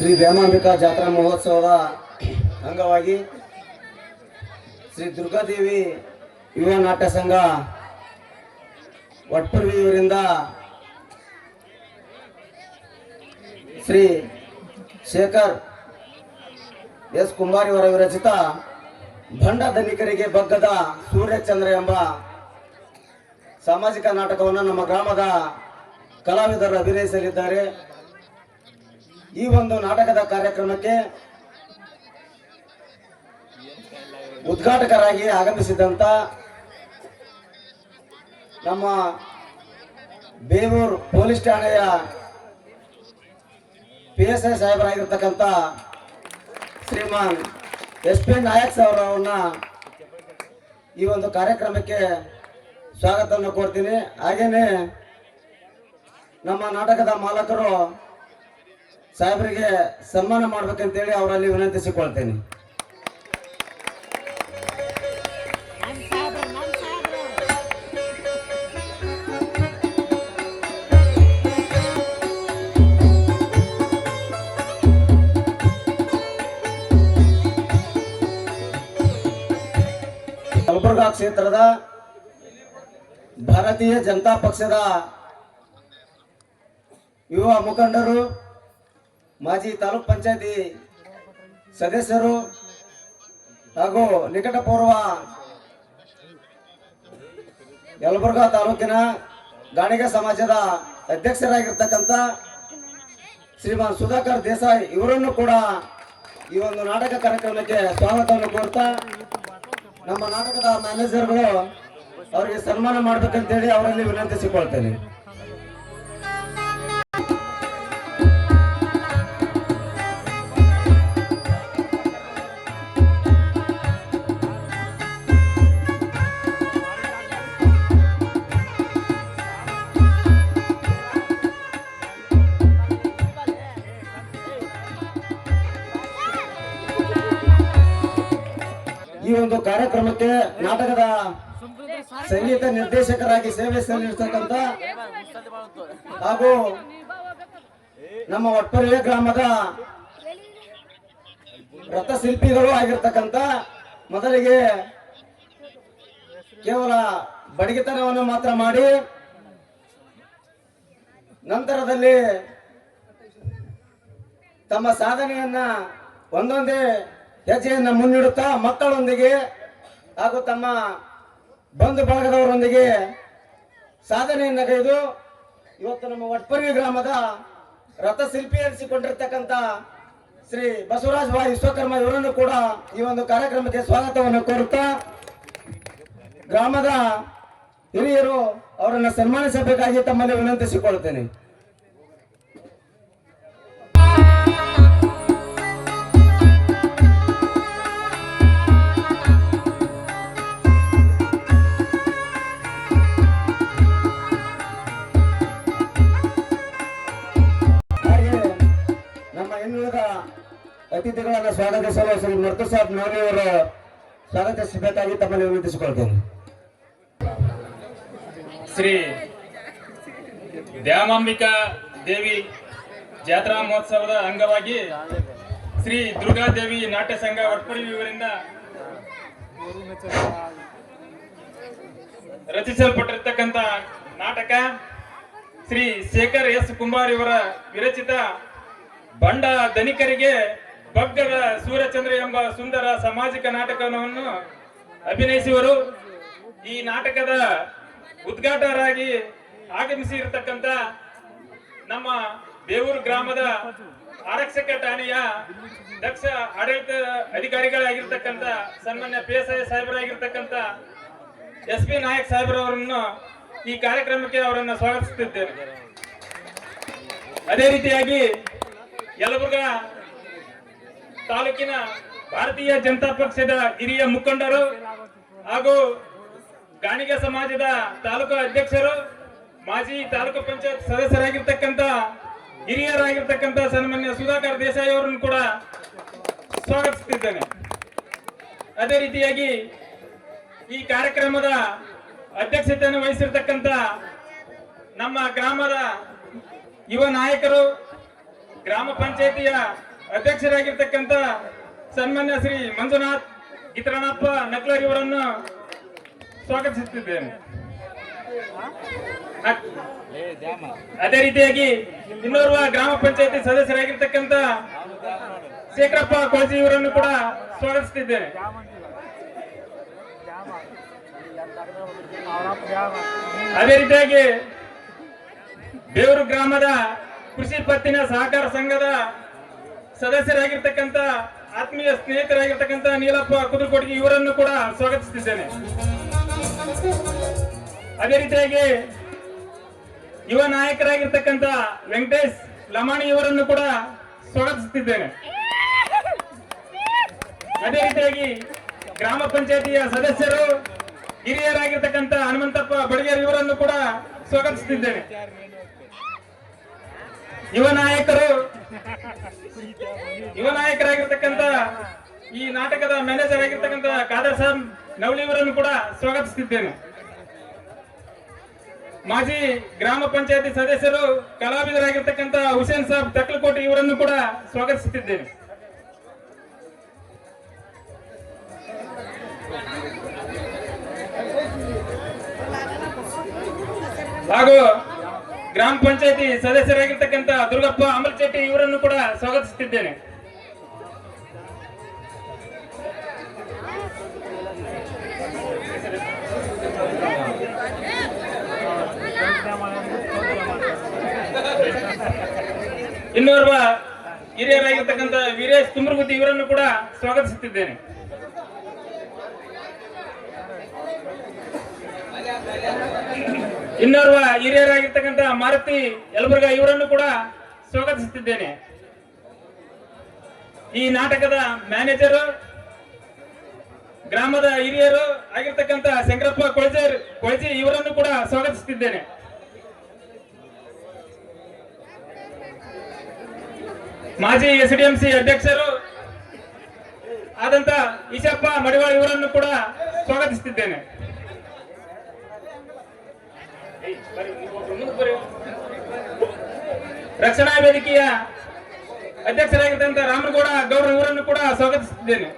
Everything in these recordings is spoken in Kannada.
ಶ್ರೀ ದ್ಯಾಮಾಂಬಿಕಾ ಜಾತ್ರಾ ಮಹೋತ್ಸವದ ಅಂಗವಾಗಿ ಶ್ರೀ ದುರ್ಗಾದೇವಿ ಯುವ ನಾಟ್ಯ ಸಂಘ ವಟ್ಪರ್ವಿ ಇವರಿಂದ ಶ್ರೀ ಶೇಖರ್ ಎಸ್ ಕುಂಬಾರಿಯವರ ವಿರಚಿತ ಭಂಡ ಧನಿಕರಿಗೆ ಬಗ್ಗದ ಸೂರ್ಯಚಂದ್ರ ಎಂಬ ಸಾಮಾಜಿಕ ನಾಟಕವನ್ನು ನಮ್ಮ ಗ್ರಾಮದ ಕಲಾವಿದರು ಅಭಿನಯಿಸಲಿದ್ದಾರೆ. ಈ ಒಂದು ನಾಟಕದ ಕಾರ್ಯಕ್ರಮಕ್ಕೆ ಉದ್ಘಾಟಕರಾಗಿ ಆಗಮಿಸಿದಂತ ನಮ್ಮ ಬೇವೂರು ಪೊಲೀಸ್ ಠಾಣೆಯ PSI ಸಾಹೇಬರಾಗಿರ್ತಕ್ಕಂಥ ಶ್ರೀಮಾನ್ SP ನಾಯಕ್ ಅವರನ್ನ ಈ ಒಂದು ಕಾರ್ಯಕ್ರಮಕ್ಕೆ ಸ್ವಾಗತವನ್ನು ಕೋರ್ತೀನಿ. ಹಾಗೇನೆ ನಮ್ಮ ನಾಟಕದ ಮಾಲಕರು ಸಾಹೇಬರಿಗೆ ಸನ್ಮಾನ ಮಾಡ್ಬೇಕಂತೇಳಿ ಅವರಲ್ಲಿ ವಿನಂತಿಸಿಕೊಳ್ತೇನೆ. ಕಲಬುರ್ಗಾ ಕ್ಷೇತ್ರದ ಭಾರತೀಯ ಜನತಾ ಪಕ್ಷದ ಯುವ ಮುಖಂಡರು, ಮಾಜಿ ತಾಲೂಕ್ ಪಂಚಾಯತಿ ಸದಸ್ಯರು ಹಾಗೂ ನಿಕಟಪೂರ್ವ ಯಲಬುರ್ಗಾ ತಾಲೂಕಿನ ಗಾಣಿಗ ಸಮಾಜದ ಅಧ್ಯಕ್ಷರಾಗಿರ್ತಕ್ಕಂಥ ಶ್ರೀಮಾನ್ ಸುಧಾಕರ್ ದೇಸಾಯಿ ಇವರನ್ನು ಕೂಡ ಈ ಒಂದು ನಾಟಕ ಕಾರ್ಯಕ್ರಮಕ್ಕೆ ಸ್ವಾಗತವನ್ನು ಕೋರ್ತಾ ನಮ್ಮ ನಾಟಕದ ಮ್ಯಾನೇಜರ್ಗಳು ಅವರಿಗೆ ಸನ್ಮಾನ ಮಾಡ್ಬೇಕಂತೇಳಿ ಅವರಲ್ಲಿ ವಿನಂತಿಸಿಕೊಳ್ತೇನೆ. ಈ ಒಂದು ಕಾರ್ಯಕ್ರಮಕ್ಕೆ ನಾಟಕದ ಸಂಗೀತ ನಿರ್ದೇಶಕರಾಗಿ ಸೇವೆ ಸಲ್ಲಿಸತಕ್ಕಂಥ ಹಾಗೂ ನಮ್ಮ ವಟ್ಪರ್ವಿ ಗ್ರಾಮದ ರಥಶಿಲ್ಪಿಗಳು ಆಗಿರ್ತಕ್ಕಂಥ, ಮೊದಲಿಗೆ ಕೇವಲ ಬಡಗಿತನವನ್ನು ಮಾತ್ರ ಮಾಡಿ ನಂತರದಲ್ಲಿ ತಮ್ಮ ಸಾಧನೆಯನ್ನ ಒಂದೊಂದೇ ಹೆಜ್ಜೆಯನ್ನ ಮುನ್ನಿಡುತ್ತಾ ಮಕ್ಕಳೊಂದಿಗೆ ಹಾಗೂ ತಮ್ಮ ಬಂಧು ಬಳಗದವರೊಂದಿಗೆ ಸಾಧನೆಯನ್ನ ಗೈದು ಇವತ್ತು ನಮ್ಮ ವಟ್ಪರ್ವಿ ಗ್ರಾಮದ ರಥಶಿಲ್ಪಿ ಎನಿಸಿಕೊಂಡಿರ್ತಕ್ಕಂಥ ಶ್ರೀ ಬಸವರಾಜ ಭಾಯಿ ವಿಶ್ವಕರ್ಮ ಇವರನ್ನು ಕೂಡ ಈ ಒಂದು ಕಾರ್ಯಕ್ರಮಕ್ಕೆ ಸ್ವಾಗತವನ್ನು ಕೋರುತ್ತಾ ಗ್ರಾಮದ ಹಿರಿಯರು ಅವರನ್ನು ಸನ್ಮಾನಿಸಬೇಕಾಗಿ ತಮ್ಮಲ್ಲಿ ವಿನಂತಿಸಿಕೊಳ್ಳುತ್ತೇನೆ. ಅತಿಥಿಗಳನ್ನು ಸ್ವಾಗತಿಸಲು ಶ್ರೀ ಮರ್ತು ಸಾಬ್ ನವಲಿ ಅವರು ಸ್ವಾಗತಿಸಬೇಕಾಗಿ ತಮ್ಮಲ್ಲಿ ವಿನಂತಿಸಿಕೊಳ್ತೇನೆ. ಶ್ರೀ ದ್ಯಾಮಾಂಬಿಕಾ ದೇವಿ ಜಾತ್ರಾ ಮಹೋತ್ಸವದ ಅಂಗವಾಗಿ ಶ್ರೀ ದುರ್ಗಾದೇವಿ ನಾಟ್ಯ ಸಂಘ ವಟ್ಪರ್ವಿ ಇವರಿಂದ ರಚಿಸಲ್ಪಟ್ಟಿರ್ತಕ್ಕಂಥ ನಾಟಕ ಶ್ರೀ ಶೇಖರ್ ಎಸ್ ಕುಂಬಾರ್ ಇವರ ವಿರಚಿತ ಬಂಡ ಧನಿಕರಿಗೆ ಬಗ್ಗದ ಸೂರ್ಯಚಂದ್ರ ಎಂಬ ಸುಂದರ ಸಾಮಾಜಿಕ ನಾಟಕವನ್ನು ಅಭಿನಯಿಸುವರು. ಈ ನಾಟಕದ ಉದ್ಘಾಟಕರಾಗಿ ಆಗಮಿಸಿರತಕ್ಕಂಥ ನಮ್ಮ ಬೇವೂರು ಗ್ರಾಮದ ಆರಕ್ಷಕ ಠಾಣೆಯ ದಕ್ಷ ಆಡಳಿತ ಅಧಿಕಾರಿಗಳಾಗಿರ್ತಕ್ಕಂಥ ಸನ್ಮಾನ್ಯ PSI ಸಾಹೇಬರಾಗಿರ್ತಕ್ಕಂಥ SP ನಾಯಕ್ ಸಾಹೇಬರವರನ್ನು ಈ ಕಾರ್ಯಕ್ರಮಕ್ಕೆ ಅವರನ್ನು ಸ್ವಾಗತಿಸುತ್ತಿದ್ದೇನೆ. ಅದೇ ರೀತಿಯಾಗಿ ಯಲಬುರ್ಗಾ ತಾಲೂಕಿನ ಭಾರತೀಯ ಜನತಾ ಪಕ್ಷದ ಹಿರಿಯ ಮುಖಂಡರು ಹಾಗೂ ಗಾಣಿಗ ಸಮಾಜದ ತಾಲೂಕು ಅಧ್ಯಕ್ಷರು, ಮಾಜಿ ತಾಲೂಕು ಪಂಚಾಯತ್ ಸದಸ್ಯರಾಗಿರ್ತಕ್ಕಂಥ ಹಿರಿಯರಾಗಿರ್ತಕ್ಕಂಥ ಸನ್ಮಾನ್ಯ ಸುಧಾಕರ್ ದೇಸಾಯಿ ಅವರನ್ನು ಕೂಡ ಸ್ವಾಗತಿಸುತ್ತಿದ್ದೇನೆ. ಅದೇ ರೀತಿಯಾಗಿ ಈ ಕಾರ್ಯಕ್ರಮದ ಅಧ್ಯಕ್ಷತೆಯನ್ನು ವಹಿಸಿರ್ತಕ್ಕಂಥ ನಮ್ಮ ಗ್ರಾಮದ ಯುವ ನಾಯಕರು, ಗ್ರಾಮ ಪಂಚಾಯತಿಯ ಅಧ್ಯಕ್ಷರಾಗಿರ್ತಕ್ಕಂಥ ಸನ್ಮಾನ್ಯ ಶ್ರೀ ಮಂಜುನಾಥ್ ಗಿತರಣಪ್ಪ ನಕ್ಲರ್ ಇವರನ್ನು ಸ್ವಾಗತಿಸುತ್ತಿದ್ದೇನೆ. ಅದೇ ರೀತಿಯಾಗಿ ಇನ್ನೋರ್ವ ಗ್ರಾಮ ಪಂಚಾಯತಿ ಸದಸ್ಯರಾಗಿರ್ತಕ್ಕಂಥ ಶೇಖರಪ್ಪ ಕೊಳಜಿ ಇವರನ್ನು ಕೂಡ ಸ್ವಾಗತಿಸುತ್ತಿದ್ದೇನೆ. ಅದೇ ರೀತಿಯಾಗಿ ಬೇವೂರು ಗ್ರಾಮದ ಕೃಷಿ ಪತ್ತಿನ ಸಹಕಾರ ಸಂಘದ ಸದಸ್ಯರಾಗಿರ್ತಕ್ಕಂಥ ಆತ್ಮೀಯ ಸ್ನೇಹಿತರಾಗಿರ್ತಕ್ಕಂಥ ನೀಲಪ್ಪ ಕುದುರ್ಕೋಟಗಿ ಇವರನ್ನು ಕೂಡ ಸ್ವಾಗತಿಸುತ್ತಿದ್ದೇನೆ. ಅದೇ ರೀತಿಯಾಗಿ ಯುವ ನಾಯಕರಾಗಿರ್ತಕ್ಕಂಥ ವೆಂಕಟೇಶ್ ಲಮಾಣಿ ಇವರನ್ನು ಕೂಡ ಸ್ವಾಗತಿಸುತ್ತಿದ್ದೇನೆ. ಅದೇ ರೀತಿಯಾಗಿ ಗ್ರಾಮ ಪಂಚಾಯತಿಯ ಸದಸ್ಯರು ಹಿರಿಯರಾಗಿರ್ತಕ್ಕಂಥ ಹನುಮಂತಪ್ಪ ಬಡಗೇರ್ ಇವರನ್ನು ಕೂಡ ಸ್ವಾಗತಿಸುತ್ತಿದ್ದೇನೆ. ಯುವ ನಾಯಕರಾಗಿರ್ತಕ್ಕಂಥ ಈ ನಾಟಕದ ಮ್ಯಾನೇಜರ್ ಆಗಿರ್ತಕ್ಕಂಥ ಖಾದರ್ ಸಾಬ್ ನವಲಿ ಇವರನ್ನು ಕೂಡ ಸ್ವಾಗತಿಸುತ್ತಿದ್ದೇನೆ. ಮಾಜಿ ಗ್ರಾಮ ಪಂಚಾಯತಿ ಸದಸ್ಯರು ಕಲಾವಿದರಾಗಿರ್ತಕ್ಕಂಥ ಹುಸೇನ್ ಸಾಬ್ ತಕ್ಲಕೋಟೆ ಇವರನ್ನು ಕೂಡ ಸ್ವಾಗತಿಸುತ್ತಿದ್ದೇನೆ. ಹಾಗೂ ಗ್ರಾಮ ಪಂಚಾಯತಿ ಸದಸ್ಯರಾಗಿರ್ತಕ್ಕಂಥ ದುರ್ಗಪ್ಪ ಅಮಲ್ಚೆಟ್ಟಿ ಇವರನ್ನು ಕೂಡ ಸ್ವಾಗತಿಸುತ್ತಿದ್ದೇನೆ. ಇನ್ನೋರ್ವ ಹಿರಿಯರಾಗಿರ್ತಕ್ಕಂಥ ವೀರೇಶ್ ತುಮ್ರಗುತ್ತಿ ಇವರನ್ನು ಕೂಡ ಸ್ವಾಗತಿಸುತ್ತಿದ್ದೇನೆ. ಇನ್ನೋರ್ವ ಹಿರಿಯರಾಗಿರ್ತಕ್ಕಂಥ ಮಾರುತಿ ಯಲಬುರ್ಗಾ ಇವರನ್ನು ಕೂಡ ಸ್ವಾಗತಿಸುತ್ತಿದ್ದೇನೆ. ಈ ನಾಟಕದ ಮ್ಯಾನೇಜರು ಗ್ರಾಮದ ಹಿರಿಯರು ಆಗಿರ್ತಕ್ಕಂಥ ಶಂಕರಪ್ಪ ಕೊಳಜಿ ಇವರನ್ನು ಕೂಡ ಸ್ವಾಗತಿಸುತ್ತಿದ್ದೇನೆ. ಮಾಜಿ ಎಸ್ಡಿಎಂಸಿ ಅಧ್ಯಕ್ಷರು ಆದಂತ ಈಶಪ್ಪ ಮಡಿವಾಳ ಇವರನ್ನು ಕೂಡ ಸ್ವಾಗತಿಸುತ್ತಿದ್ದೇನೆ. ರಕ್ಷಣಾ ವೇದಿಕೆಯ ಅಧ್ಯಕ್ಷರಾಗಿದ್ದಂತ ರಾಮನಗೌಡ ಗೌಡ್ರು ಇವರನ್ನು ಕೂಡ ಸ್ವಾಗತಿಸುತ್ತಿದ್ದೇನೆ.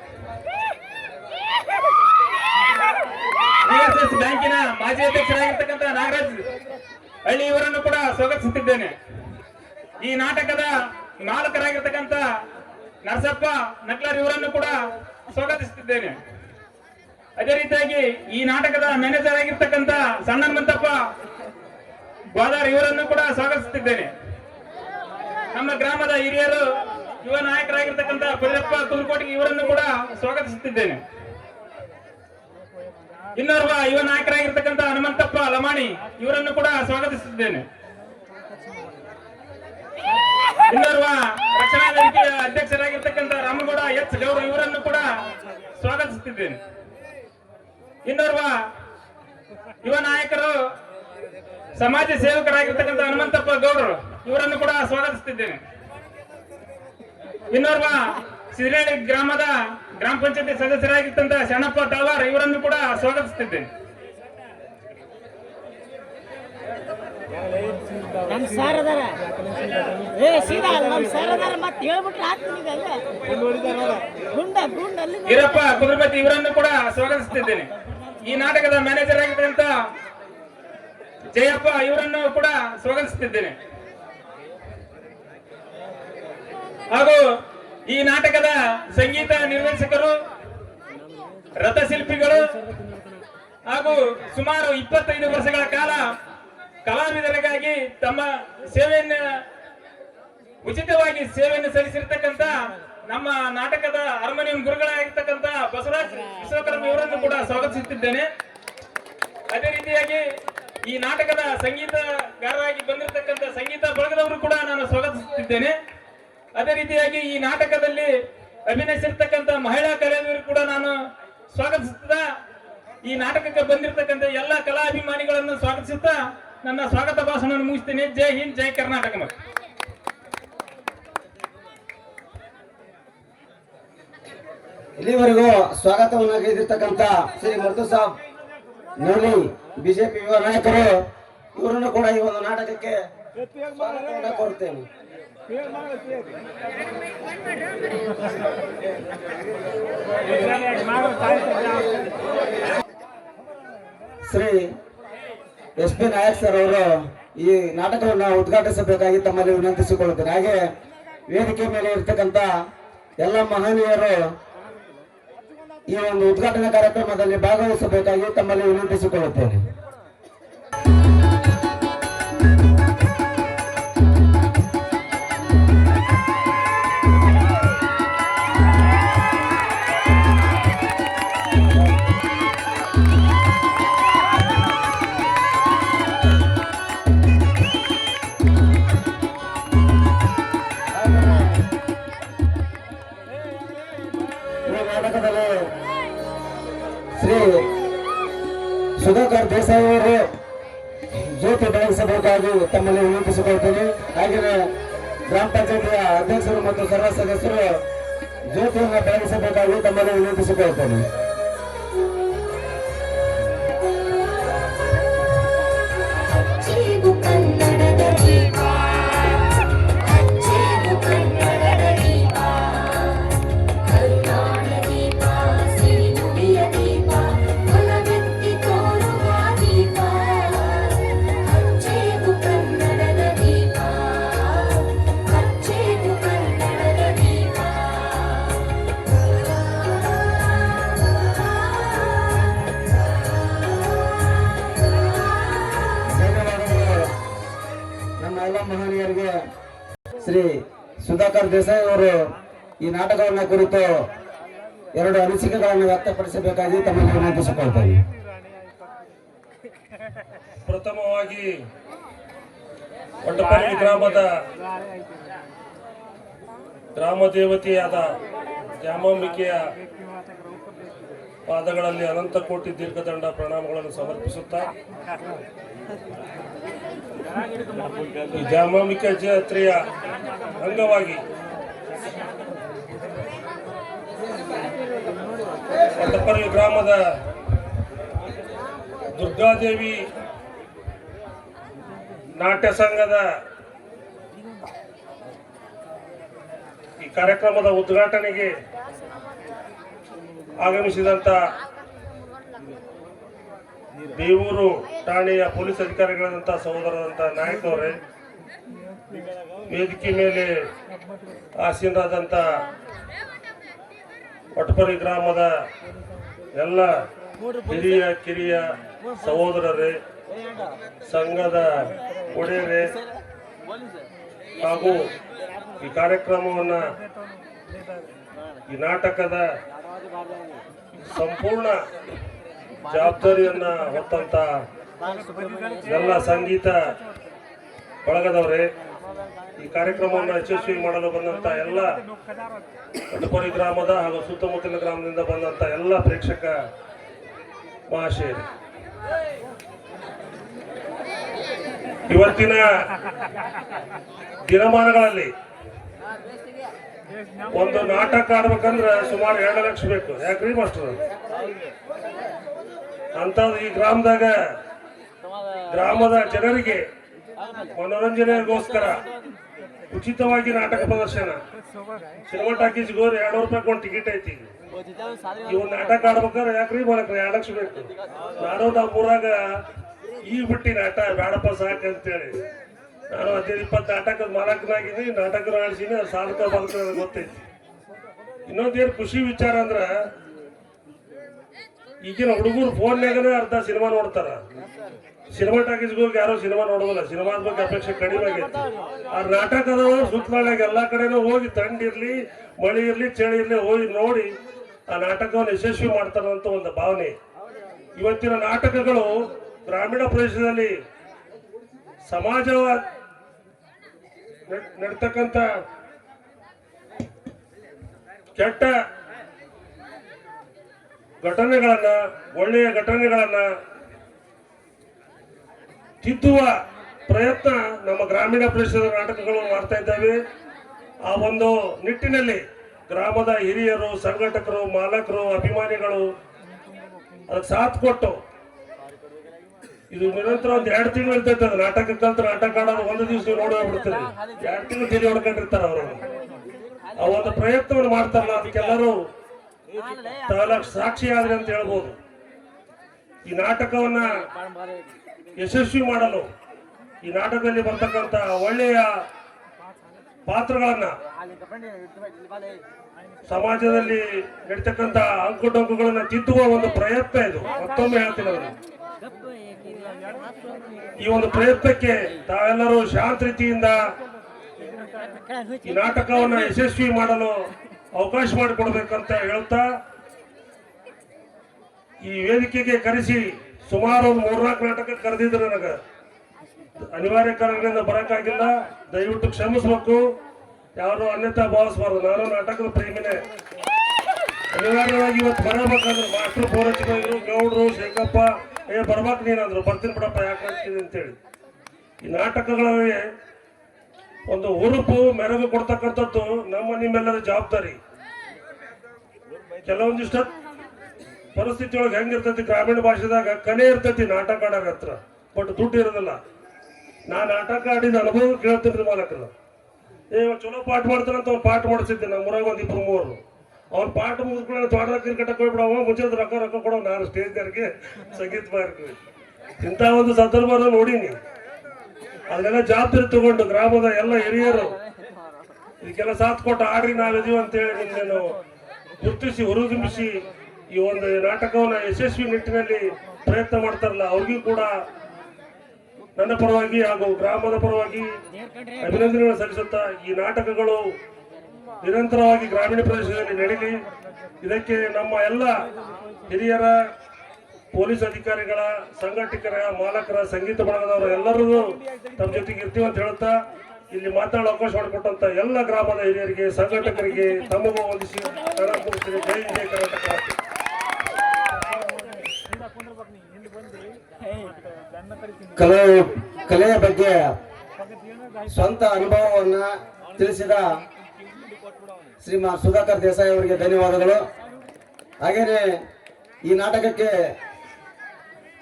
ಡಿಎಸ್ಎಸ್ ಬ್ಯಾಂಕಿನ ಮಾಜಿ ಅಧ್ಯಕ್ಷರಾಗಿರ್ತಕ್ಕಂಥ ನಾಗರಾಜ್ ಹಳ್ಳಿ ಇವರನ್ನು ಕೂಡ ಸ್ವಾಗತಿಸುತ್ತಿದ್ದೇನೆ. ಈ ನಾಟಕದ ಮಾಲಕರಾಗಿರ್ತಕ್ಕಂಥ ನರಸಪ್ಪ ನಕ್ಲರ್ ಇವರನ್ನು ಕೂಡ ಸ್ವಾಗತಿಸುತ್ತಿದ್ದೇನೆ. ಅದೇ ರೀತಿಯಾಗಿ ಈ ನಾಟಕದ ಮ್ಯಾನೇಜರ್ ಆಗಿರ್ತಕ್ಕಂಥ ಸಣ್ಣ ಹನುಮಂತಪ್ಪ ಬಾದಾರ್ ಇವರನ್ನು ಕೂಡ ಸ್ವಾಗತಿಸುತ್ತಿದ್ದೇನೆ. ನಮ್ಮ ಗ್ರಾಮದ ಹಿರಿಯರು ಯುವ ನಾಯಕರಾಗಿರ್ತಕ್ಕಂಥ ಪುರಪ್ಪ ಕುದುರ್ಕೋಟಗಿ ಇವರನ್ನು ಕೂಡ ಸ್ವಾಗತಿಸುತ್ತಿದ್ದೇನೆ. ಇನ್ನೋರ್ವ ಯುವ ನಾಯಕರಾಗಿರ್ತಕ್ಕಂಥ ಹನುಮಂತಪ್ಪ ಲಮಾಣಿ ಇವರನ್ನು ಕೂಡ ಸ್ವಾಗತಿಸುತ್ತಿದ್ದೇನೆ. ಇನ್ನೋರ್ವ ರಕ್ಷಣಾ ವೇದಿಕೆಯ ಅಧ್ಯಕ್ಷರಾಗಿರ್ತಕ್ಕಂಥ ರಾಮಗೌಡ ಎಚ್ ಗೌಡ್ರು ಇವರನ್ನು ಕೂಡ ಸ್ವಾಗತಿಸುತ್ತಿದ್ದೇನೆ. ಇನ್ನೋರ್ವ ಯುವ ನಾಯಕರು ಸಮಾಜ ಸೇವಕರಾಗಿರ್ತಕ್ಕಂಥ ಹನುಮಂತಪ್ಪ ಗೌಡ್ರು ಇವರನ್ನು ಕೂಡ ಸ್ವಾಗತಿಸುತ್ತಿದ್ದೇನೆ. ಇನ್ನೋರ್ವ ಸಿರಿಹಳ್ಳಿ ಗ್ರಾಮದ ಗ್ರಾಮ ಪಂಚಾಯತಿ ಸದಸ್ಯರಾಗಿರ್ತಂತ ಶರಣಪ್ಪ ತಳವಾರ್ ಇವರನ್ನು ಕೂಡ ಸ್ವಾಗತಿಸುತ್ತಿದ್ದೇನೆ. ಈರಪ್ಪ ಕುದುರ್ಪತಿ ಇವರನ್ನು ಕೂಡ ಸ್ವಾಗತಿಸುತ್ತಿದ್ದೇನೆ. ಈ ನಾಟಕದ ಮ್ಯಾನೇಜರ್ ಆಗಿರ್ತಕ್ಕಂಥ ಜಯಪ್ಪ ಇವರನ್ನು ಕೂಡ ಸ್ವಾಗತಿಸುತ್ತಿದ್ದೇನೆ. ಹಾಗೂ ಈ ನಾಟಕದ ಸಂಗೀತ ನಿರ್ದೇಶಕರು, ರಥಶಿಲ್ಪಿಗಳು ಹಾಗೂ ಸುಮಾರು 25 ವರ್ಷಗಳ ಕಾಲ ಕಲಾವಿದರಿಗಾಗಿ ತಮ್ಮ ಸೇವೆಯನ್ನು ಉಚಿತವಾಗಿ ಸೇವೆಯನ್ನು ಸಲ್ಲಿಸಿರ್ತಕ್ಕಂಥ ನಮ್ಮ ನಾಟಕದ ಹಾರ್ಮೋನಿಯಂ ಗುರುಗಳಾಗಿರ್ತಕ್ಕಂಥ ಬಸವರಾಜ್ ವಿಶ್ವಕರ್ಮ ಇವರನ್ನು ಕೂಡ ಸ್ವಾಗತಿಸುತ್ತಿದ್ದೇನೆ. ಅದೇ ರೀತಿಯಾಗಿ ಈ ನಾಟಕದ ಸಂಗೀತಗಾರರಾಗಿ ಬಂದಿರತಕ್ಕಂಥ ಸಂಗೀತ ಬಳಗದವರು ಕೂಡ ನಾನು ಸ್ವಾಗತಿಸುತ್ತಿದ್ದೇನೆ. ಅದೇ ರೀತಿಯಾಗಿ ಈ ನಾಟಕದಲ್ಲಿ ಅಭಿನಯಿಸಿರ್ತಕ್ಕಂಥ ಮಹಿಳಾ ಕಲಾವಿದರು ಕೂಡ ನಾನು ಸ್ವಾಗತಿಸುತ್ತಾ ಈ ನಾಟಕಕ್ಕೆ ಬಂದಿರತಕ್ಕಂಥ ಎಲ್ಲ ಕಲಾಭಿಮಾನಿಗಳನ್ನು ಸ್ವಾಗತಿಸುತ್ತಾ ನನ್ನ ಸ್ವಾಗತ ಭಾಷಣವನ್ನು ಮುಗಿಸ್ತೇನೆ. ಜೈ ಹಿಂದ್, ಜೈ ಕರ್ನಾಟಕ. ಇಲ್ಲಿವರೆಗೂ ಸ್ವಾಗತವನ್ನು ಗೈದಿರ್ತಕ್ಕಂಥ ಶ್ರೀ ಮರ್ದು ಸಾಬ್ ನವಲಿ ಬಿಜೆಪಿ ಯುವ ನಾಯಕರು ಇವರನ್ನು ಕೂಡ ಈ ಒಂದು ನಾಟಕಕ್ಕೆ ಸ್ವಾಗತವನ್ನು ಕೋರುತ್ತೇನೆ. Shri S P Nayak sir ಅವರು ಈ ನಾಟಕವನ್ನು ಉದ್ಘಾಟಿಸಬೇಕಾಗಿ ತಮ್ಮಲ್ಲಿ ವಿನಂತಿಸಿಕೊಳ್ಳುತ್ತೇನೆ. ಹಾಗೆ ವೇದಿಕೆ ಮೇಲೆ ಇರ್ತಕ್ಕಂಥ ಎಲ್ಲ ಮಹನೀಯರು ಈ ಒಂದು ಉದ್ಘಾಟನಾ ಕಾರ್ಯಕ್ರಮದಲ್ಲಿ ಭಾಗವಹಿಸಬೇಕಾಗಿ ತಮ್ಮಲ್ಲಿ ವಿನಂತಿಸಿಕೊಳ್ಳುತ್ತೇನೆ. ನಾಟಕದಲ್ಲಿ ಶ್ರೀ ಸುಧಾಕರ್ ದೇಸಾಯಿ ಅವರು ಜ್ಯೋತಿ ಬೆಳಗಿಸಬೇಕಾಗಿ ತಮ್ಮಲ್ಲಿ ವಿನಂತಿಸಿಕೊಳ್ತೇನೆ. ಹಾಗೆಯೇ ಗ್ರಾಮ ಪಂಚಾಯತಿಯ ಅಧ್ಯಕ್ಷರು ಮತ್ತು ಸರ್ವ ಸದಸ್ಯರು ಜ್ಯೋತಿಯನ್ನು ಬೆಳಗಿಸಬೇಕಾಗಿ ತಮ್ಮಲ್ಲಿ ವಿನಂತಿಸಿಕೊಳ್ತೇನೆ. ಮಹನೀಯರಿಗೆ ಶ್ರೀ ಸುಧಾಕರ್ ದೇಸಾಯಿ ಅವರು ಈ ನಾಟಕವನ್ನ ಕುರಿತು 2 ಅನಿಸಿಕೆಗಳನ್ನು ವ್ಯಕ್ತಪಡಿಸಬೇಕಾಗಿ ತಮ್ಮನ್ನು ವಿನಂತಿಸಿಕೊಳ್ತೇನೆ. ಪ್ರಥಮವಾಗಿ ಒಟ್ಟಪಲ್ಲಿ ಗ್ರಾಮದ ಗ್ರಾಮ ದೇವತೆಯಾದ ದ್ಯಾಮಾಂಬಿಕೆಯ ಪಾದಗಳಲ್ಲಿ ಅನಂತ ಕೋಟಿ ದೀರ್ಘದಂಡ ಪ್ರಣಾಮಗಳನ್ನು ಸಮರ್ಪಿಸುತ್ತಾ ಈ ದ್ಯಾಮಾಂಬಿಕೆ ಜಾತ್ರೆಯ ಅಂಗವಾಗಿ ಒಟ್ಟಪಲ್ಲಿ ಗ್ರಾಮದ ದುರ್ಗಾದೇವಿ ನಾಟ್ಯ ಸಂಘದ ಈ ಕಾರ್ಯಕ್ರಮದ ಉದ್ಘಾಟನೆಗೆ ಆಗಮಿಸಿದಂತ ಬೇವೂರು ಠಾಣೆಯ ಪೊಲೀಸ್ ಅಧಿಕಾರಿಗಳಾದಂಥ ಸಹೋದರರಂತ ನಾಯಕ್ ಅವರೇ, ವೇದಿಕೆ ಮೇಲೆ ಆಸೀನರಾದಂಥ ಒಟ್ಟಪಲ್ಲಿ ಗ್ರಾಮದ ಎಲ್ಲ ಹಿರಿಯ ಕಿರಿಯ ಸಹೋದರರೇ, ಸಂಘದ ಒಡೆಯರೇ ಹಾಗೂ ಈ ಕಾರ್ಯಕ್ರಮವನ್ನ ಈ ನಾಟಕದ ಸಂಪೂರ್ಣ ಜವಾಬ್ದಾರಿಯನ್ನ ಹೊತ್ತಂತ ಎಲ್ಲ ಸಂಗೀತ ಬಳಗದವರೇ, ಈ ಕಾರ್ಯಕ್ರಮವನ್ನು ಯಶಸ್ವಿ ಮಾಡಲು ಬಂದಂತ ಎಲ್ಲ ಒಟ್ಟಪಲ್ಲಿ ಗ್ರಾಮದ ಹಾಗೂ ಸುತ್ತಮುತ್ತಲಿನ ಗ್ರಾಮದಿಂದ ಬಂದಂತ ಎಲ್ಲ ಪ್ರೇಕ್ಷಕ ಮಹಾಶಯರು, ಇವತ್ತಿನ ದಿನಮಾನಗಳಲ್ಲಿ ಒಂದು ನಾಟಕ ಆಡ್ಬೇಕಂದ್ರೆ ಸುಮಾರು 2 ಲಕ್ಷ ಬೇಕು. ಯಾಕ್ರಿ ಮಾಸ್ಟರ್? ಅಂತದ್ದು ಈ ಗ್ರಾಮದ ಜನರಿಗೆ ಮನೋರಂಜನೆಗೋಸ್ಕರ ಉಚಿತವಾಗಿ ನಾಟಕ ಪ್ರದರ್ಶನ, ಸಿನಿಮಾ ಟಾಕೀಸ್ಗೆ ಹೋದ್ರೆ 200 ರೂಪಾಯಿ ಒಂದು ಟಿಕೆಟ್ ಐತಿ. ಇವ್ ನಾಟಕ ಆಡ್ಬೇಕಾದ್ರೆ ಯಾಕ್ರಿ ಮಾಡಕ್ರಿ 2 ಲಕ್ಷ ಬೇಕು. ನಾನು ನಮ್ಮೂರಾಗ ಈಗ ಬಿಟ್ಟಿ ನಾಟ ಬೇಡಪ್ಪ ಸಾಕಂತೇಳಿ ನಾನು 15-20 ನಾಟಕದ ಮಾಲಕನಾಗಿದ್ದೀನಿ, ನಾಟಕ ಆಡಿಸಿನಿ, ಸಾಧಕ ಬದುಕ ಗೊತ್ತೈತಿ. ಇನ್ನೊಂದೇನು ಖುಷಿ ವಿಚಾರ ಅಂದ್ರ ಈಗಿನ ಹುಡುಗರು ಫೋನ್ಯಾಗನೇ ಅರ್ಧ ಸಿನಿಮಾ ನೋಡ್ತಾರ. ಸಿನಿಮಾ ಟಾಕೀಸ್ಗೆ ಹೋಗಿ ಯಾರು ಸಿನಿಮಾ ನೋಡೋದಿಲ್ಲ. ಸಿನಿಮಾದ ಬಗ್ಗೆ ಅಪೇಕ್ಷೆ ಕಡಿಮೆ ಆಗೈತಿ. ಆ ನಾಟಕದ ಸುತ್ತಲಾಗ ಎಲ್ಲಾ ಕಡೆನೂ ಹೋಗಿ ತಂಡಿರ್ಲಿ ಮಳೆ ಇರ್ಲಿ ಚಳಿ ಇರ್ಲಿ ಹೋಗಿ ನೋಡಿ ಆ ನಾಟಕವನ್ನು ಯಶಸ್ವಿ ಮಾಡ್ತಾರಂತ ಒಂದು ಭಾವನೆ. ಇವತ್ತಿನ ನಾಟಕಗಳು ಗ್ರಾಮೀಣ ಪ್ರದೇಶದಲ್ಲಿ ಸಮಾಜವಾದ ನಡ್ತಕ್ಕಂಥ ಕೆಟ್ಟ ಘಟನೆಗಳನ್ನ, ಒಳ್ಳೆಯ ಘಟನೆಗಳನ್ನ ತಿದ್ದುವ ಪ್ರಯತ್ನ ನಮ್ಮ ಗ್ರಾಮೀಣ ಪ್ರದೇಶದ ನಾಟಕಗಳು ಮಾಡ್ತಾ ಇದ್ದಾವೆ. ಆ ಒಂದು ನಿಟ್ಟಿನಲ್ಲಿ ಗ್ರಾಮದ ಹಿರಿಯರು, ಸಂಘಟಕರು, ಮಾಲಕರು, ಅಭಿಮಾನಿಗಳು ಅದಕ್ಕೆ ಸಾಥ್ ಕೊಟ್ಟು ಇದು ನಿರಂತರ ಒಂದ್ 2 ತಿಂಗಳು ಇರ್ತೈತೆ. ಅದು ನಾಟಕ ಕಲ್ತ ನಾಟಕ ಆಡೋದು ಒಂದು ದಿವಸ ನೀವು ನೋಡಿ ಬಿಡ್ತೀರಿ. 2 ತಿಂಗಳು ತಲೆ ಹೊಡ್ಕೊಂಡಿರ್ತಾರ ಅವರು. ಆ ಒಂದು ಪ್ರಯತ್ನವನ್ನು ಮಾಡ್ತಾರಲ್ಲ, ಅದಕ್ಕೆಲ್ಲರೂ ತಾವೆಲ್ಲ ಸಾಕ್ಷಿ ಆದ್ರಿ ಅಂತ ಹೇಳ್ಬೋದು. ಈ ನಾಟಕವನ್ನ ಯಶಸ್ವಿ ಮಾಡಲು ಈ ನಾಟಕದಲ್ಲಿ ಬರ್ತಕ್ಕಂಥ ಒಳ್ಳೆಯ ಪಾತ್ರಗಳನ್ನ, ಸಮಾಜದಲ್ಲಿ ನಡೀತಕ್ಕಂಥ ಅಂಕುಡೊಂಕುಗಳನ್ನ ತಿದ್ದುವ ಒಂದು ಪ್ರಯತ್ನ ಇದು. ಮತ್ತೊಮ್ಮೆ ಹೇಳ್ತೀನಿ ಅದನ್ನು. ಈ ಒಂದು ಪ್ರಯತ್ನಕ್ಕೆ ತಾವೆಲ್ಲರೂ ಶಾಂತ ರೀತಿಯಿಂದ ಈ ನಾಟಕವನ್ನ ಯಶಸ್ವಿ ಮಾಡಲು ಅವಕಾಶ ಮಾಡಿಕೊಡ್ಬೇಕಂತ ಹೇಳ್ತಾ, ಈ ವೇದಿಕೆಗೆ ಕರೆಸಿ ಸುಮಾರು ಒಂದು 3-4 ನಾಟಕ ಕರೆದಿದ್ರು. ನನಗ ಅನಿವಾರ್ಯ ಕಾರಣಗಳಿಂದ ಬರಕ್ಕಾಗಿಲ್ಲ, ದಯವಿಟ್ಟು ಕ್ಷಮಿಸ್ಬೇಕು. ಯಾರು ಅನ್ಯತಾ ಭಾವಿಸಬಾರ್ದು. ನಾನು ನಾಟಕದ ಪ್ರೇಮಿನೇ. ಅನಿವಾರ್ಯವಾಗಿ ಇವತ್ತು ಬರಬೇಕಾದ್ರೆ ಮಾಸ್ಟರ್ ಪೌರಚಿಗಳು, ಗೌಡ್ರು, ಶೇಖಪ್ಪ ಬರ್ಬೇಕು ನೀನಂದ್ರು. ಬರ್ತೀನಿ ಬಿಡಪ್ಪ, ಯಾಕೆ ಆಗ್ತಿದೆ ಅಂತೇಳಿ. ಈ ನಾಟಕಗಳಲ್ಲಿ ಒಂದು ಹುರುಪು ಮೆರುಗು ಕೊಡ್ತಕ್ಕಂಥದ್ದು ನಿಮ್ಮೆಲ್ಲರ ಜವಾಬ್ದಾರಿ. ಕೆಲವೊಂದಿಷ್ಟ ಪರಿಸ್ಥಿತಿ ಒಳಗೆ ಹೆಂಗಿರ್ತೈತಿ, ಗ್ರಾಮೀಣ ಭಾಷೆದಾಗ ಕಲೆ ಇರ್ತೈತಿ ನಾಟಕ ಆಡೋರ ಹತ್ರ, ಬಟ್ ದುಡ್ಡು ಇರೋದಿಲ್ಲ. ನಾನು ನಾಟಕ ಆಡಿದ ಅನುಭವ ಕೇಳ್ತೀನಿ ಮಾಲಕರು. ಚಲೋ ಪಾಠ ಮಾಡ್ತಾನಂತ ಅವ್ನು ಪಾಠ ಮಾಡಿಸಿದ್ದೆ. ನಮ್ಮೂರಾಗ 1-2-3 ಅವ್ನ ಪಾಠ ಮುಗಿಸ್ಕೊಂಡು ತೋಟ ಕ್ರಿಕೆಟ್ ಕೊಡ್ಬಿಡವ, ಮುಂಚೆ ರೊಕ್ಕ ಕೊಡೋ. ನಾನು ಸ್ಟೇಜ್ನವ್ರಿಗೆ ಸಂಗೀತ ಮಾಡ್ತೀವಿ. ಇಂಥ ಒಂದು ಸಂದರ್ಭ ನೋಡೀನಿ. ಅದನ್ನೆಲ್ಲ ಜವಾಬ್ದಾರಿ ತಗೊಂಡು ಗ್ರಾಮದ ಎಲ್ಲ ಹಿರಿಯರು ಇದಕ್ಕೆಲ್ಲ ಸಾಥ್ ಕೊಟ್ಟು ಆಡ್ರಿ ನಾವಿದೀವಿ ಅಂತೇಳಿ ನಿಮ್ಮನ್ನು ಗುರುತಿಸಿ ಹುರಿದುಂಬಿಸಿ ಈ ಒಂದು ನಾಟಕವನ್ನ ಯಶಸ್ವಿ ನಿಟ್ಟಿನಲ್ಲಿ ಪ್ರಯತ್ನ ಮಾಡ್ತಾರಲ್ಲ, ಅವ್ರಿಗೂ ಕೂಡ ನನ್ನ ಪರವಾಗಿ ಹಾಗೂ ಗ್ರಾಮದ ಪರವಾಗಿ ಅಭಿನಂದನೆಗಳನ್ನು ಸಲ್ಲಿಸುತ್ತಾ, ಈ ನಾಟಕಗಳು ನಿರಂತರವಾಗಿ ಗ್ರಾಮೀಣ ಪ್ರದೇಶದಲ್ಲಿ ನಡೀಲಿ. ಇದಕ್ಕೆ ನಮ್ಮ ಎಲ್ಲ ಹಿರಿಯರ, ಪೊಲೀಸ್ ಅಧಿಕಾರಿಗಳ, ಸಂಘಟಕರ, ಮಾಲಕರ, ಸಂಗೀತ ಬಳಗದವರು ಎಲ್ಲರೂ ತಮ್ಮ ಜೊತೆಗೆ ಇರ್ತೀವಿ ಅಂತ ಹೇಳುತ್ತಾ, ಇಲ್ಲಿ ಮಾತಾಡೋ ಅವಕಾಶ ಮಾಡಿಕೊಟ್ಟಂತ ಎಲ್ಲ ಗ್ರಾಮದ ಹಿರಿಯರಿಗೆ, ಸಂಘಟಕರಿಗೆ ತಮಗೂ ವಂದಿಸಿ ಮುಗಿಸ್ತೀನಿ. ಜೈ ಜೈ ಕರ್ನಾಟಕ. ಕಲೆಯ ಬಗ್ಗೆ ಸ್ವಂತ ಅನುಭವವನ್ನ ತಿಳಿಸಿದ ಶ್ರೀಮಾನ್ ಸುಧಾಕರ್ ದೇಸಾಯಿ ಅವರಿಗೆ ಧನ್ಯವಾದಗಳು. ಹಾಗೇನೆ ಈ ನಾಟಕಕ್ಕೆ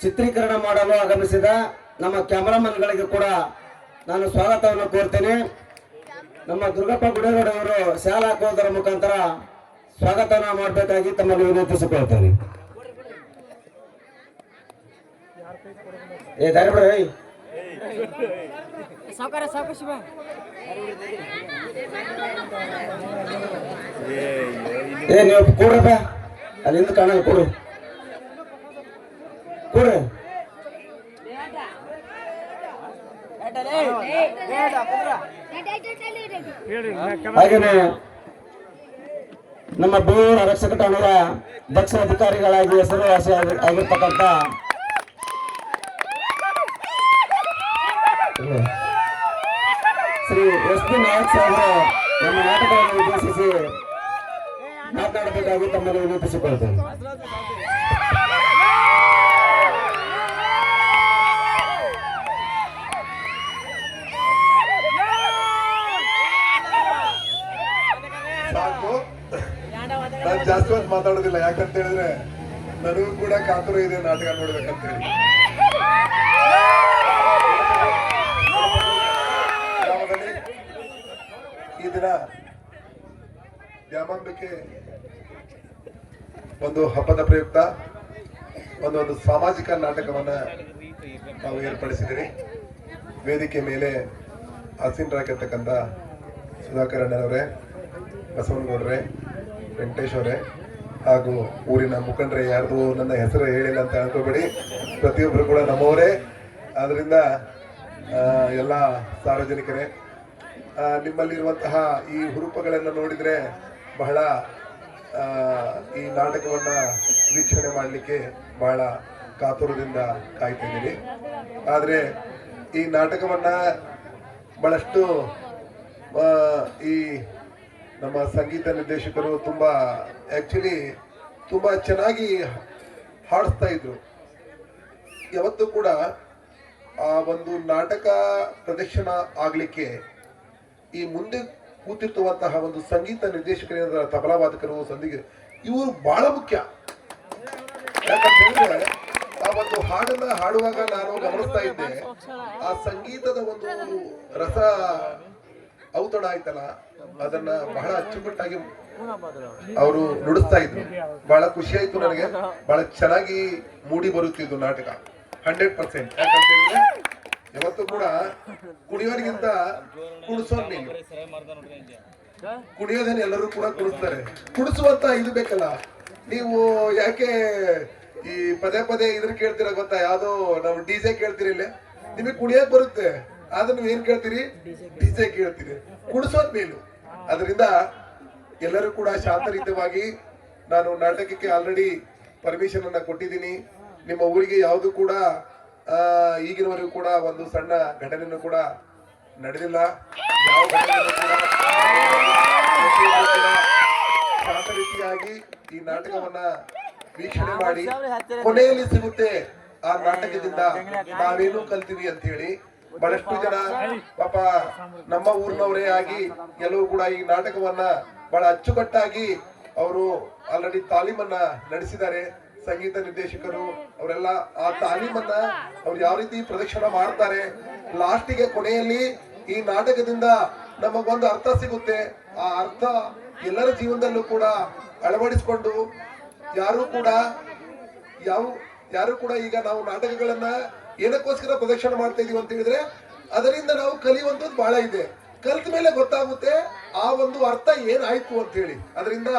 ಚಿತ್ರೀಕರಣ ಮಾಡಲು ಆಗಮಿಸಿದ ನಮ್ಮ ಕ್ಯಾಮರಾಮನ್ಗಳಿಗೆ ಕೂಡ ನಾನು ಸ್ವಾಗತವನ್ನು ಕೋರ್ತೇನೆ. ನಮ್ಮ ದುರ್ಗಪ್ಪ ಗುಡೇಗೌಡ ಅವರು ಶಾಲಾ ಹಾಕುವುದರ ಮುಖಾಂತರ ಸ್ವಾಗತವನ್ನು ಮಾಡಬೇಕಾಗಿ ತಮ್ಮಲ್ಲಿ ವಿನಂತಿಸಿಕೊಳ್ತೇನೆ. ದಾರಿ ಬಿಡ ನೀವು ಕೂಡ್ರಪ್ಪ, ಅಲ್ಲಿಂದ ಕಾಣಲ್ಲ, ಕೂಡ್ರಿ ಕೂಡ್ರಿ. ಹಾಗೇನೆ ನಮ್ಮ ಬೇರೆ ಆರಕ್ಷಕ ಠಾಣೆಯ ದಕ್ಷ ಅಧಿಕಾರಿಗಳಾಗಿ ಹೆಸರುವಾಸಿ ಆಗಿರ್ತಕ್ಕಂಥ ಶ್ರೀ ಎಸ್.ಪಿ. ನಾಯಕ್ ಸಾಹೇಬರು ನಮ್ಮ ನಾಟಕವನ್ನು ಉದ್ದೇಶಿಸಿ ಮಾತನಾಡಬೇಕಾಗಿ ತಮ್ಮಲ್ಲಿ ವಿನಂತಿಸಿಕೊಳ್ತೇನೆ. ಸಾಕು, ನಾನು ಜಾಸ್ತಿ ಹೊತ್ತು ಮಾತಾಡೋದಿಲ್ಲ. ಯಾಕಂತ ಹೇಳಿದ್ರೆ ನನಗೂ ಕೂಡ ಕಾತುರ ಇದೆ ನಾಟಕ ನೋಡ್ಬೇಕಂತ ಹೇಳಿ. ಗ್ರಾಮದಲ್ಲಿ ಈ ದಿನ ದ್ಯಾಮಾಂಬಿಕೆ ಒಂದು ಹಬ್ಬದ ಪ್ರಯುಕ್ತ ಒಂದು ಸಾಮಾಜಿಕ ನಾಟಕವನ್ನ ನಾವು ಏರ್ಪಡಿಸಿದಿರಿ. ವೇದಿಕೆ ಮೇಲೆ ಆಸೀನರಾಗಿರ್ತಕ್ಕಂಥ ಸುಧಾಕರ್ ಅಣ್ಣನವರೇ, ಬಸವನಗೌಡ್ರೆ, ವೆಂಕಟೇಶ್ ಅವರೇ ಹಾಗೂ ಊರಿನ ಮುಖಂಡರೇ, ಯಾರ್ದು ನನ್ನ ಹೆಸರು ಹೇಳಿಲ್ಲ ಅಂತ ಅನ್ಕೋಬೇಡಿ, ಪ್ರತಿಯೊಬ್ಬರು ಕೂಡ ನಮ್ಮವರೇ. ಆದ್ರಿಂದ ಎಲ್ಲ ಸಾರ್ವಜನಿಕರೇ, ನಿಮ್ಮಲ್ಲಿರುವಂತಹ ಈ ಹುರುಪುಗಳನ್ನು ನೋಡಿದ್ರೆ ಬಹಳ ಈ ನಾಟಕವನ್ನ ವೀಕ್ಷಣೆ ಮಾಡಲಿಕ್ಕೆ ಬಹಳ ಕಾತುರದಿಂದ ಕಾಯ್ತಾ ಇದ್ದೀನಿ. ಆದರೆ ಈ ನಾಟಕವನ್ನ ಬಹಳಷ್ಟು ಈ ನಮ್ಮ ಸಂಗೀತ ನಿರ್ದೇಶಕರು ತುಂಬಾ ಚೆನ್ನಾಗಿ ಹಾಡಿಸ್ತಾ ಇದ್ರು. ಯಾವತ್ತೂ ಕೂಡ ಆ ಒಂದು ನಾಟಕ ಪ್ರದರ್ಶನ ಆಗ್ಲಿಕ್ಕೆ ಈ ಮುಂದೆ ಕೂತಿರ್ತುವಂತಹ ಒಂದು ಸಂಗೀತ ನಿರ್ದೇಶಕರ, ತಬಲಾ ವಾದಕರು, ಇವರು ಬಹಳ ಮುಖ್ಯ. ಯಾಕಂತ ಹೇಳಿದ್ರೆ ಆ ಒಂದು ಹಾಡನ್ನ ಹಾಡುವಾಗ ನಾನು ಗಮನಿಸ್ತಾ ಇದ್ದೆ, ಆ ಸಂಗೀತದ ಒಂದು ರಸ ಔತಣ ಆಯ್ತಲ್ಲ, ಅದನ್ನ ಬಹಳ ಅಚ್ಚುಕಟ್ಟಾಗಿ ಅವರು ನುಡಿಸ್ತಾ ಇದ್ರು. ಬಹಳ ಖುಷಿ ಆಯ್ತು ನನಗೆ. ಬಹಳ ಚೆನ್ನಾಗಿ ಮೂಡಿ ಬರುತ್ತಿದ್ದು ನಾಟಕ 100%. ಯಾಕಂತ ಹೇಳಿದ್ರೆ ಯಾವತ್ತೂ ಕೂಡ ಕುಣಿಯೋರಿಗಿಂತ ಕುಣಿಸೋರ್ ನೀವು. ಕುಣಿಯೋದನ್ನ ಎಲ್ಲರೂ ಕೂಡ ಕುಣಿಸ್ತಾರೆ, ಕುಣಿಸುವಂತ ಇದು ಬೇಕಲ್ಲ. ನೀವು ಯಾಕೆ ಈ ಪದೇ ಪದೇ ಇದ್ರ ಕೇಳ್ತೀರ ಗೊತ್ತಾ? ಯಾವ್ದೋ ನಾವು ಡಿಜೆ ಕೇಳ್ತೀರಿ, ಇಲ್ಲೇ ನಿಮಗೆ ಕುಣಿಯಕ್ ಬರುತ್ತೆ, ಆದ್ರೆ ನೀವು ಏನ್ ಕೇಳ್ತೀರಿ? ಡಿಜೆ ಕೇಳ್ತೀರಿ. ಕುಣಿಸೋದ್ ಮೇಲು. ಅದರಿಂದ ಎಲ್ಲರೂ ಕೂಡ ಶಾಂತರಿತವಾಗಿ, ನಾನು ನಾಟಕಕ್ಕೆ ಆಲ್ರೆಡಿ ಪರ್ಮಿಷನ್ ಅನ್ನ ಕೊಟ್ಟಿದ್ದೀನಿ. ನಿಮ್ಮ ಊರಿಗೆ ಯಾವುದು ಕೂಡ ಈಗಿನವರೆಗೂ ಕೂಡ ಒಂದು ಸಣ್ಣ ಘಟನೆಯನ್ನು ಕೂಡ ನಡೆದಿಲ್ಲ. ಯಾವ ಘಟನೆಯನ್ನು ಕೂಡ ಶಾಂತ ರೀತಿಯಾಗಿ ಈ ನಾಟಕವನ್ನ ವೀಕ್ಷಣೆ ಮಾಡಿ ಕೊನೆಯಲ್ಲಿ ಸಿಗುತ್ತೆ ಆ ನಾಟಕದಿಂದ ನಾವೇನು ಕಲ್ತೀವಿ ಅಂತ ಹೇಳಿ. ಬಹಳಷ್ಟು ಜನ ಪಾಪ ನಮ್ಮ ಊರಿನವರೇ ಆಗಿ ಎಲ್ಲವೂ ಕೂಡ ಈ ನಾಟಕವನ್ನ ಬಹಳ ಅಚ್ಚುಕಟ್ಟಾಗಿ ಅವರು ಆಲ್ರೆಡಿ ತಾಲೀಮನ್ನ ನಡೆಸಿದ್ದಾರೆ. ಸಂಗೀತ ನಿರ್ದೇಶಕರು ಅವರೆಲ್ಲ ಆ ತಾಲೀಮನ್ನ ಅವ್ರು ಯಾವ ರೀತಿ ಪ್ರದರ್ಶನ ಮಾಡ್ತಾರೆ, ಲಾಸ್ಟಿಗೆ ಕೊನೆಯಲ್ಲಿ ಈ ನಾಟಕದಿಂದ ನಮಗೊಂದು ಅರ್ಥ ಸಿಗುತ್ತೆ. ಆ ಅರ್ಥ ಎಲ್ಲರ ಜೀವನದಲ್ಲೂ ಕೂಡ ಅಳವಡಿಸಿಕೊಂಡು ಯಾರು ಕೂಡ ಈಗ ನಾವು ನಾಟಕಗಳನ್ನ ಏನಕ್ಕೋಸ್ಕರ ಪ್ರದರ್ಶನ ಮಾಡ್ತಾ ಇದೀವಿ ಅಂತ ಹೇಳಿದ್ರೆ ಅದರಿಂದ ನಾವು ಕಲಿಯುವಂಥದ್ದು ಬಹಳ ಇದೆ. ಕಲ್ತ ಮೇಲೆ ಗೊತ್ತಾಗುತ್ತೆ ಆ ಒಂದು ಅರ್ಥ ಏನಾಯ್ತು ಅಂತ ಹೇಳಿ. ಅದರಿಂದ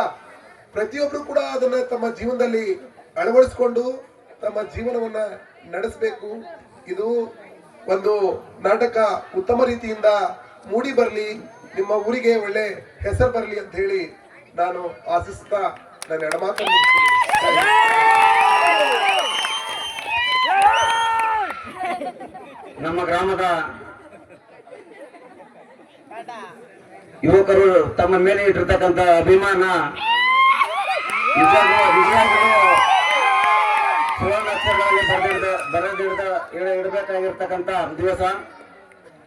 ಪ್ರತಿಯೊಬ್ರು ಕೂಡ ಅದನ್ನ ತಮ್ಮ ಜೀವನದಲ್ಲಿ ಅಳವಡಿಸಿಕೊಂಡು ತಮ್ಮ ಜೀವನವನ್ನ ನಡೆಸಬೇಕು. ಇದು ಒಂದು ನಾಟಕ ಉತ್ತಮ ರೀತಿಯಿಂದ ಮೂಡಿ ಬರಲಿ, ನಿಮ್ಮ ಊರಿಗೆ ಒಳ್ಳೆ ಹೆಸರು ಬರಲಿ ಅಂತ ಹೇಳಿ ನಾನು ಆಶಿಸ್ತಾ ನನ್ನ ಎಡಮಾತನ್ನು ನಮ್ಮ ಗ್ರಾಮದ ಯುವಕರು ತಮ್ಮ ಮೇಲೆ ಇಟ್ಟಿರ್ತಕ್ಕಂಥ ಅಭಿಮಾನ ಸುವರ್ಣಾಕ್ಷರಗಳಲ್ಲಿ ಇಡಬೇಕಾಗಿರ್ತಕ್ಕಂಥ ದಿವಸ.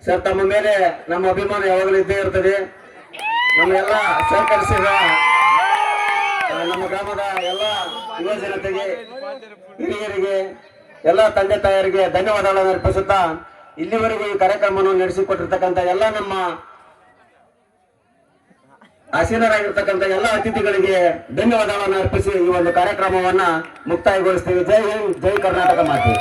ಸರ್, ತಮ್ಮ ಮೇಲೆ ನಮ್ಮ ಅಭಿಮಾನ ಯಾವಾಗಲೂ ಇದ್ದೇ ಇರ್ತದೆ. ನಮ್ಮೆಲ್ಲ ಸಹಕರಿಸಿದ ನಮ್ಮ ಗ್ರಾಮದ ಎಲ್ಲ ಯುವ ಜನತೆಗೆ, ಹಿರಿಯರಿಗೆ, ಎಲ್ಲ ತಂದೆ ತಾಯರಿಗೆ ಧನ್ಯವಾದಗಳನ್ನು ಅರ್ಪಿಸುತ್ತಾ ಇಲ್ಲಿವರೆಗೂ ಈ ಕಾರ್ಯಕ್ರಮವನ್ನು ನಡೆಸಿಕೊಟ್ಟಿರ್ತಕ್ಕಂಥ ಎಲ್ಲ ನಮ್ಮ ಆಸೀನರಾಗಿರ್ತಕ್ಕಂಥ ಎಲ್ಲ ಅತಿಥಿಗಳಿಗೆ ಧನ್ಯವಾದಗಳನ್ನು ಅರ್ಪಿಸಿ ಈ ಒಂದು ಕಾರ್ಯಕ್ರಮವನ್ನ ಮುಕ್ತಾಯಗೊಳಿಸ್ತೀವಿ. ಜೈ ಹಿಂದ್, ಜೈ ಕರ್ನಾಟಕ ಮಾತೆ.